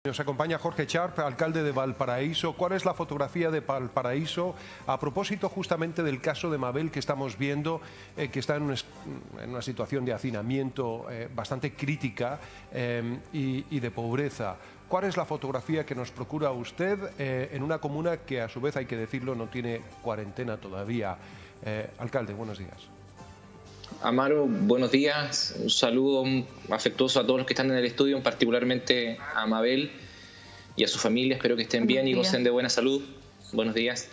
Nos acompaña Jorge Sharp, alcalde de Valparaíso. ¿Cuál es la fotografía de Valparaíso a propósito justamente del caso de Mabel que estamos viendo, que está en una situación de hacinamiento bastante crítica y de pobreza? ¿Cuál es la fotografía que nos procura usted en una comuna que, a su vez, hay que decirlo, no tiene cuarentena todavía? Alcalde, buenos días. Amaro, buenos días. Un saludo afectuoso a todos los que están en el estudio, particularmente a Mabel y a su familia. Espero que estén bien y gocen de buena salud. Buenos días.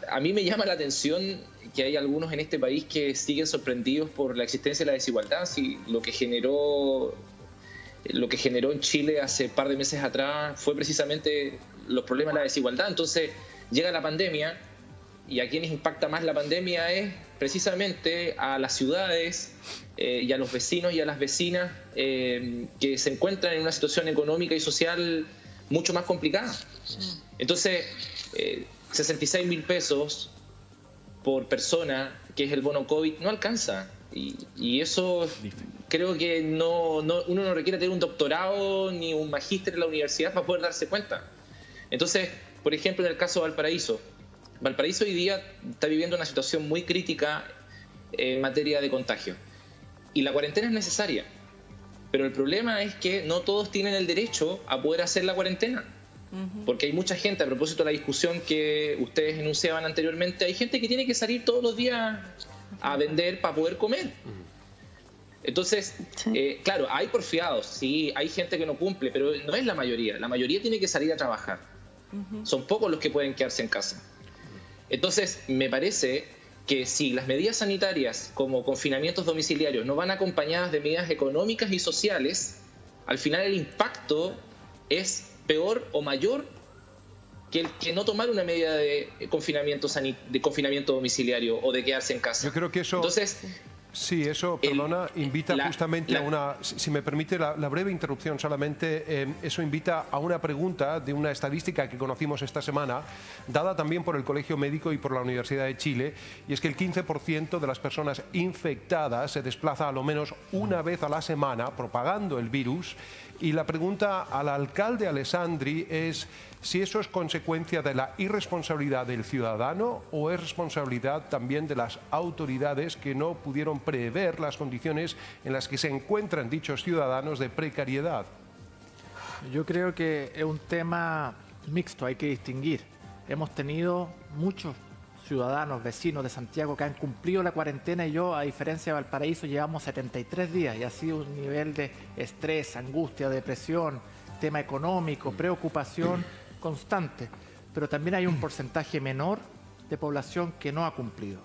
A mí me llama la atención que hay algunos en este país que siguen sorprendidos por la existencia de la desigualdad. Si lo que generó en Chile hace un par de meses atrás fue precisamente los problemas de la desigualdad. Entonces llega la pandemia y a quienes impacta más la pandemia es precisamente a las ciudades y a los vecinos y a las vecinas que se encuentran en una situación económica y social mucho más complicada. Entonces, 66.000 pesos por persona, que es el bono COVID, no alcanza. Y eso creo que uno no requiere tener un doctorado ni un magíster en la universidad para poder darse cuenta. Entonces, por ejemplo, en el caso de Valparaíso hoy día está viviendo una situación muy crítica en materia de contagio. Y la cuarentena es necesaria. Pero el problema es que no todos tienen el derecho a poder hacer la cuarentena. Porque hay mucha gente, a propósito de la discusión que ustedes enunciaban anteriormente, hay gente que tiene que salir todos los días a vender para poder comer. Entonces, claro, hay porfiados, sí, hay gente que no cumple, pero no es la mayoría. La mayoría tiene que salir a trabajar. Son pocos los que pueden quedarse en casa. Entonces, me parece que si las medidas sanitarias como confinamientos domiciliarios no van acompañadas de medidas económicas y sociales, al final el impacto es peor o mayor que el que no tomar una medida de confinamiento domiciliario o de quedarse en casa. Yo creo que eso... Entonces, sí, eso, perdona, invita justamente a una... Si me permite la breve interrupción solamente, eso invita a una pregunta de una estadística que conocimos esta semana, dada también por el Colegio Médico y por la Universidad de Chile, y es que el 15% de las personas infectadas se desplaza a lo menos una vez a la semana propagando el virus. Y la pregunta al alcalde Alessandri es si eso es consecuencia de la irresponsabilidad del ciudadano o es responsabilidad también de las autoridades que no pudieron prever las condiciones en las que se encuentran dichos ciudadanos de precariedad. Yo creo que es un tema mixto, hay que distinguir. Hemos tenido muchos ciudadanos, vecinos de Santiago que han cumplido la cuarentena y yo, a diferencia de Valparaíso, llevamos 73 días y ha sido un nivel de estrés, angustia, depresión, tema económico, preocupación constante. Pero también hay un porcentaje menor de población que no ha cumplido.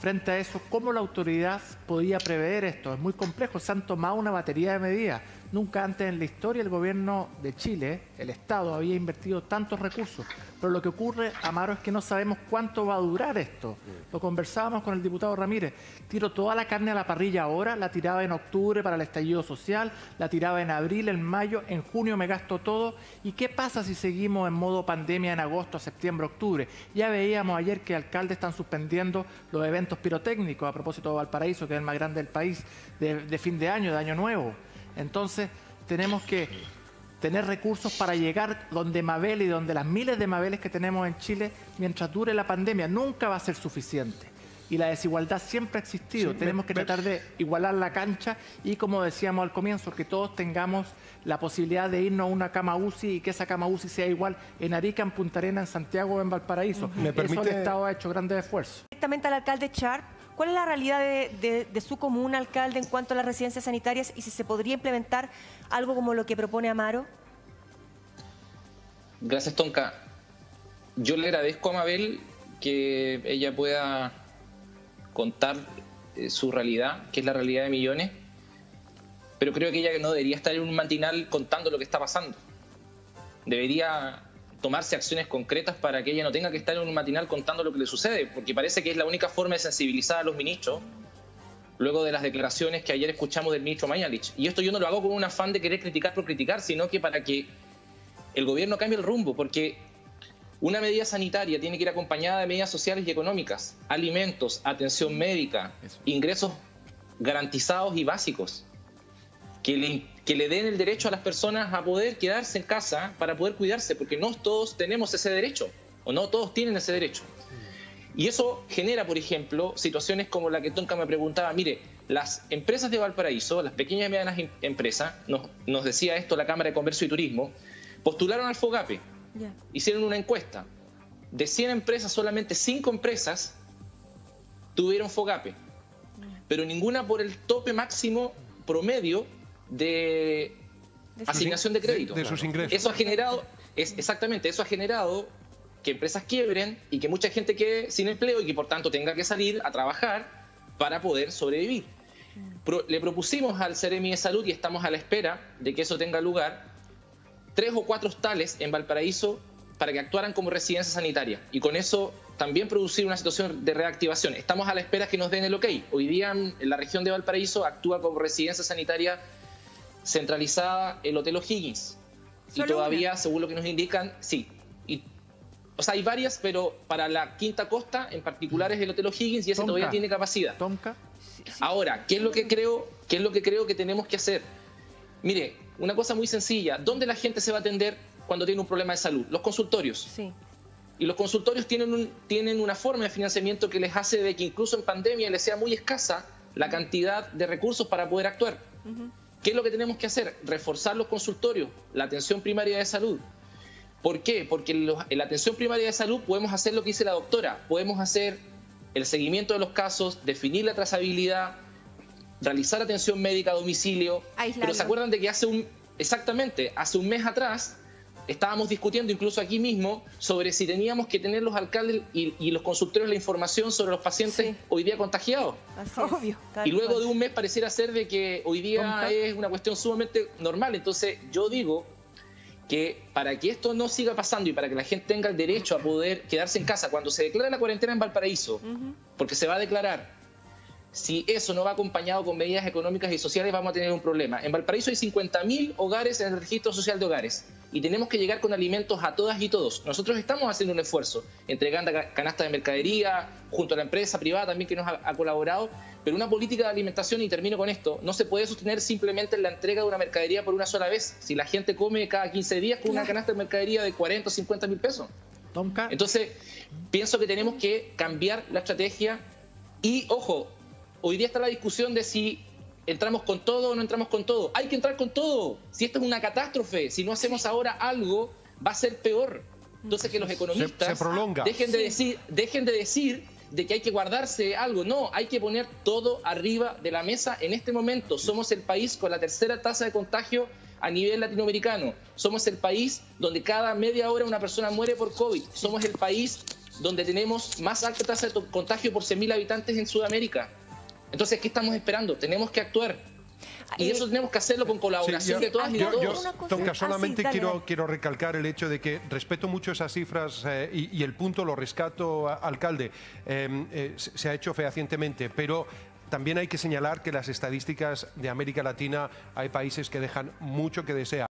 Frente a eso, ¿cómo la autoridad podía prever esto? Es muy complejo, se han tomado una batería de medidas. Nunca antes en la historia el gobierno de Chile, el Estado, había invertido tantos recursos. Pero lo que ocurre, Amaro, es que no sabemos cuánto va a durar esto. Lo conversábamos con el diputado Ramírez. Tiro toda la carne a la parrilla ahora, la tiraba en octubre para el estallido social, la tiraba en abril, en mayo, en junio me gasto todo. ¿Y qué pasa si seguimos en modo pandemia en agosto, septiembre, octubre? Ya veíamos ayer que alcaldes están suspendiendo los eventos pirotécnicos, a propósito de Valparaíso, que es el más grande del país, de fin de año, de año nuevo. Entonces, tenemos que tener recursos para llegar donde Mabel y donde las miles de Mabeles que tenemos en Chile mientras dure la pandemia. Nunca va a ser suficiente. Y la desigualdad siempre ha existido. Sí, tenemos que tratar de igualar la cancha y, como decíamos al comienzo, que todos tengamos la posibilidad de irnos a una cama UCI y que esa cama UCI sea igual en Arica, en Punta Arenas, en Santiago o en Valparaíso. Eso el Estado ha hecho grandes esfuerzos. Directamente al alcalde Sharp, ¿cuál es la realidad de su comuna, alcalde, en cuanto a las residencias sanitarias y si se podría implementar algo como lo que propone Amaro? Gracias, Tonka. Yo le agradezco a Mabel que ella pueda contar su realidad, que es la realidad de millones, pero creo que ella no debería estar en un matinal contando lo que está pasando. Debería tomarse acciones concretas para que ella no tenga que estar en un matinal contando lo que le sucede, porque parece que es la única forma de sensibilizar a los ministros luego de las declaraciones que ayer escuchamos del ministro Mañalich. Y esto yo no lo hago con un afán de querer criticar por criticar, sino que para que el gobierno cambie el rumbo, porque una medida sanitaria tiene que ir acompañada de medidas sociales y económicas, alimentos, atención médica, ingresos garantizados y básicos, que le den el derecho a las personas a poder quedarse en casa para poder cuidarse, porque no todos tenemos ese derecho, o no todos tienen ese derecho. Y eso genera, por ejemplo, situaciones como la que Tonka me preguntaba. Mire, las empresas de Valparaíso, las pequeñas y medianas empresas, nos decía esto la Cámara de Comercio y Turismo, postularon al FOGAPE, hicieron una encuesta. De 100 empresas, solamente 5 empresas tuvieron FOGAPE, pero ninguna por el tope máximo promedio de asignación de crédito. De sus ingresos. Eso ha generado, exactamente, eso ha generado que empresas quiebren y que mucha gente quede sin empleo y que por tanto tenga que salir a trabajar para poder sobrevivir. Le propusimos al Seremi de Salud, y estamos a la espera de que eso tenga lugar, 3 o 4 hostales en Valparaíso para que actuaran como residencia sanitaria y con eso también producir una situación de reactivación. Estamos a la espera que nos den el ok. Hoy día en la región de Valparaíso actúa como residencia sanitaria centralizada el Hotel O'Higgins. Y todavía, según lo que nos indican, sí. O sea, hay varias, pero para la Quinta Costa en particular es el Hotel O'Higgins y ese todavía tiene capacidad. Ahora, ¿qué es lo que creo que tenemos que hacer? Mire, una cosa muy sencilla. ¿Dónde la gente se va a atender cuando tiene un problema de salud? Los consultorios. Sí. Y los consultorios tienen una forma de financiamiento que les hace de que incluso en pandemia les sea muy escasa la cantidad de recursos para poder actuar. ¿Qué es lo que tenemos que hacer? Reforzar los consultorios, la atención primaria de salud. ¿Por qué? Porque en la atención primaria de salud podemos hacer lo que dice la doctora. Podemos hacer el seguimiento de los casos, definir la trazabilidad, realizar atención médica a domicilio. Aislarlo. Pero ¿se acuerdan de que hace un mes atrás estábamos discutiendo incluso aquí mismo sobre si teníamos que tener los alcaldes y los consultorios la información sobre los pacientes hoy día contagiados? Obvio. Y luego de un mes pareciera ser de que hoy día es una cuestión sumamente normal. Entonces yo digo que para que esto no siga pasando y para que la gente tenga el derecho a poder quedarse en casa cuando se declara la cuarentena en Valparaíso, porque se va a declarar, si eso no va acompañado con medidas económicas y sociales, vamos a tener un problema. En Valparaíso hay 50.000 hogares en el registro social de hogares y tenemos que llegar con alimentos a todas y todos. Nosotros estamos haciendo un esfuerzo, entregando canastas de mercadería, junto a la empresa privada también que nos ha colaborado, pero una política de alimentación, y termino con esto, no se puede sostener simplemente en la entrega de una mercadería por una sola vez. Si la gente come cada 15 días con una canasta de mercadería de 40 o 50 mil pesos. Entonces, pienso que tenemos que cambiar la estrategia y, ojo, hoy día está la discusión de si entramos con todo o no entramos con todo. Hay que entrar con todo. Si esto es una catástrofe, si no hacemos ahora algo, va a ser peor. Entonces que los economistas se prolonga. dejen de decir de que hay que guardarse algo. No, hay que poner todo arriba de la mesa en este momento. Somos el país con la tercera tasa de contagio a nivel latinoamericano. Somos el país donde cada media hora una persona muere por COVID. Somos el país donde tenemos más alta tasa de contagio por 100.000 habitantes en Sudamérica. Entonces, ¿qué estamos esperando? Tenemos que actuar. Y eso tenemos que hacerlo con colaboración de todas y de todos. Tonka, solamente quiero recalcar el hecho de que respeto mucho esas cifras y el punto lo rescato, alcalde. Se ha hecho fehacientemente, pero también hay que señalar que las estadísticas de América Latina hay países que dejan mucho que desear.